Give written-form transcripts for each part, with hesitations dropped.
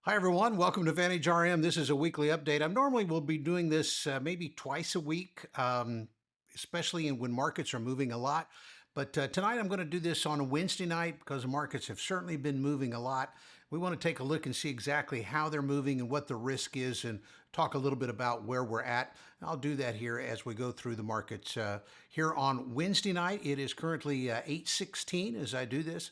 Hi everyone, welcome to VantageRM. This is a weekly update. I normally will be doing this maybe twice a week, especially when markets are moving a lot. But tonight I'm going to do this on a Wednesday night because the markets have certainly been moving a lot. We want to take a look and see exactly how they're moving and what the risk is and talk a little bit about where we're at. I'll do that here as we go through the markets. Here on Wednesday night, it is currently 8:16 as I do this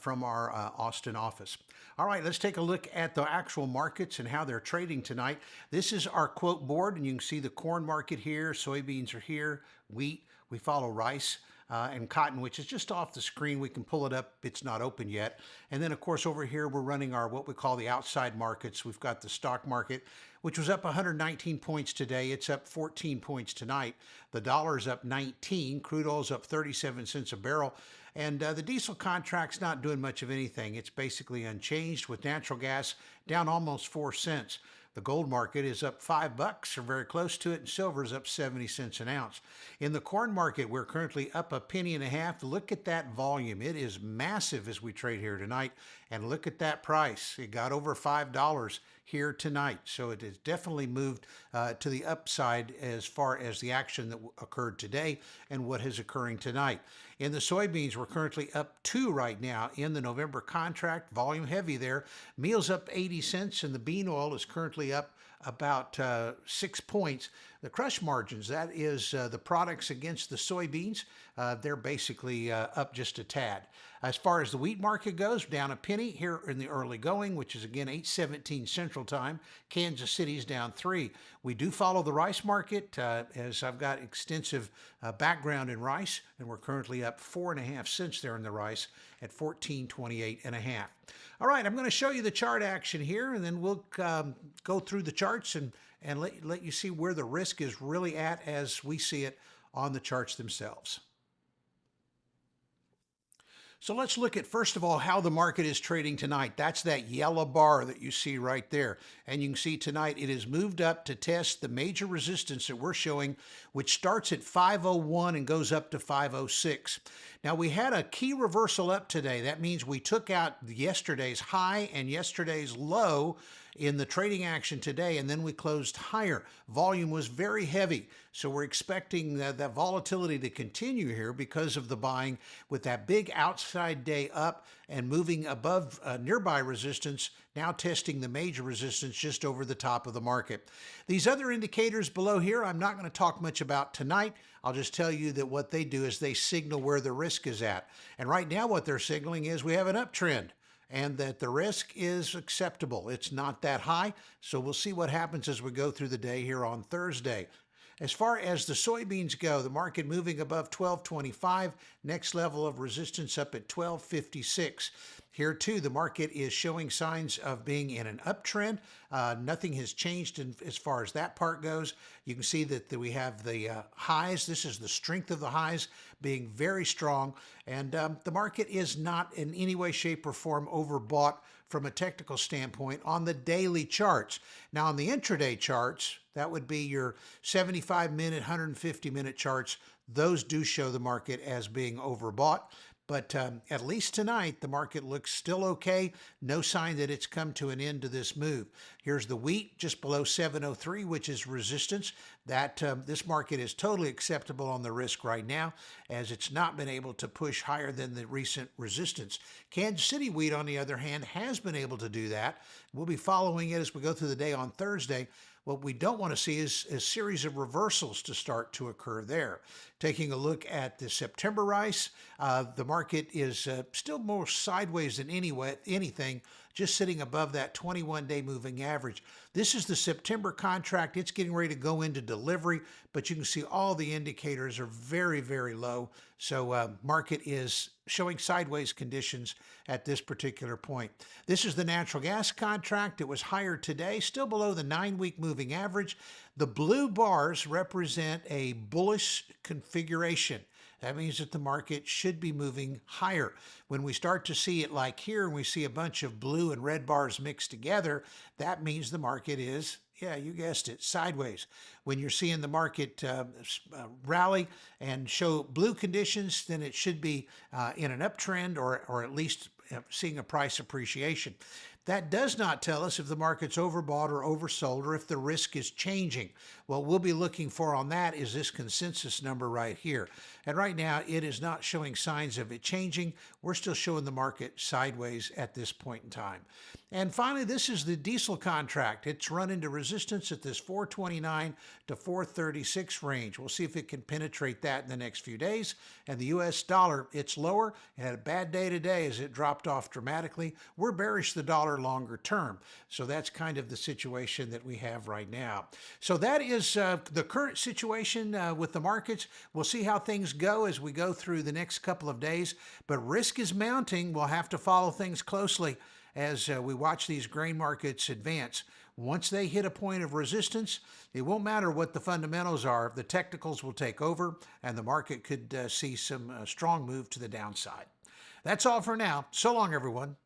from our Austin office. All right, let's take a look at the actual markets and how they're trading tonight. This is our quote board, and you can see the corn market here, soybeans are here, wheat, we follow rice. And cotton, which is just off the screen. We can pull it up. It's not open yet. And then, of course, over here, we're running our what we call the outside markets. We've got the stock market, which was up 119 points today. It's up 14 points tonight. The dollar's up 19. Crude oil's up 37 cents a barrel. And the diesel contract's not doing much of anything. It's basically unchanged with natural gas down almost 4 cents. The gold market is up $5 or very close to it, and silver is up 70 cents an ounce. In the corn market, we're currently up a penny and a half. Look at that volume. It is massive as we trade here tonight. And look at that price. It got over $5 here tonight. So it has definitely moved to the upside as far as the action that occurred today and what is occurring tonight. In the soybeans, we're currently up 2 right now in the November contract. Volume heavy there. Meal's up 80 cents, and the bean oil is currently up about 6 points. The crush margins, that is the products against the soybeans, they're basically up just a tad. As far as the wheat market goes, down a penny here in the early going, which is again 8:17 Central Time. Kansas City's down 3. We do follow the rice market, as I've got extensive background in rice, and we're currently up 4.5 cents there in the rice at 14.28.5. All right, I'm going to show you the chart action here, and then we'll go through the charts and let you see where the risk is really at as we see it on the charts themselves. So let's look at, first of all, how the market is trading tonight. That's that yellow bar that you see right there. And you can see tonight it has moved up to test the major resistance that we're showing, which starts at 501 and goes up to 506. Now, we had a key reversal up today. That means we took out yesterday's high and yesterday's low in the trading action today, and then we closed higher. Volume was very heavy, so we're expecting that volatility to continue here because of the buying with that big outside day up and moving above nearby resistance, now testing the major resistance just over the top of the market. These other indicators below here, I'm not going to talk much about tonight. I'll just tell you that what they do is they signal where the risk is at. And right now what they're signaling is we have an uptrend, and that the risk is acceptable. It's not that high, so we'll see what happens as we go through the day here on Thursday. As far as the soybeans go, the market moving above 12.25, next level of resistance up at 12.56. Here too, the market is showing signs of being in an uptrend. Nothing has changed as far as that part goes. You can see that we have the highs. This is the strength of the highs being very strong. And the market is not in any way, shape, or form overbought from a technical standpoint on the daily charts. Now, on the intraday charts, that would be your 75-minute, 150-minute charts. Those do show the market as being overbought. But at least tonight, the market looks still okay. No sign that it's come to an end to this move. Here's the wheat just below 703, which is resistance. That this market is totally acceptable on the risk right now, as it's not been able to push higher than the recent resistance. Kansas City wheat, on the other hand, has been able to do that. We'll be following it as we go through the day on Thursday. What we don't want to see is a series of reversals to start to occur there. Taking a look at the September rice, the market is still more sideways than anything, just sitting above that 21-day moving average. This is the September contract. It's getting ready to go into delivery, but you can see all the indicators are very, very low. So market is showing sideways conditions at this particular point. This is the natural gas contract. It was higher today, still below the 9-week moving average. The blue bars represent a bullish configuration. That means that the market should be moving higher. When we start to see it like here, and we see a bunch of blue and red bars mixed together, that means the market is, yeah, you guessed it, sideways. When you're seeing the market rally and show blue conditions, then it should be in an uptrend or at least seeing a price appreciation. That does not tell us if the market's overbought or oversold or if the risk is changing. What we'll be looking for on that is this consensus number right here. And right now, it is not showing signs of it changing. We're still showing the market sideways at this point in time. And finally, this is the diesel contract. It's run into resistance at this 429 to 436 range. We'll see if it can penetrate that in the next few days. And the US dollar, it's lower. It had a bad day today as it dropped off dramatically. We're bearish the dollar longer term. So that's kind of the situation that we have right now. So that is the current situation with the markets. We'll see how things go as we go through the next couple of days. But risk is mounting. We'll have to follow things closely as we watch these grain markets advance. Once they hit a point of resistance, it won't matter what the fundamentals are. The technicals will take over, and the market could see some strong move to the downside. That's all for now. So long, everyone.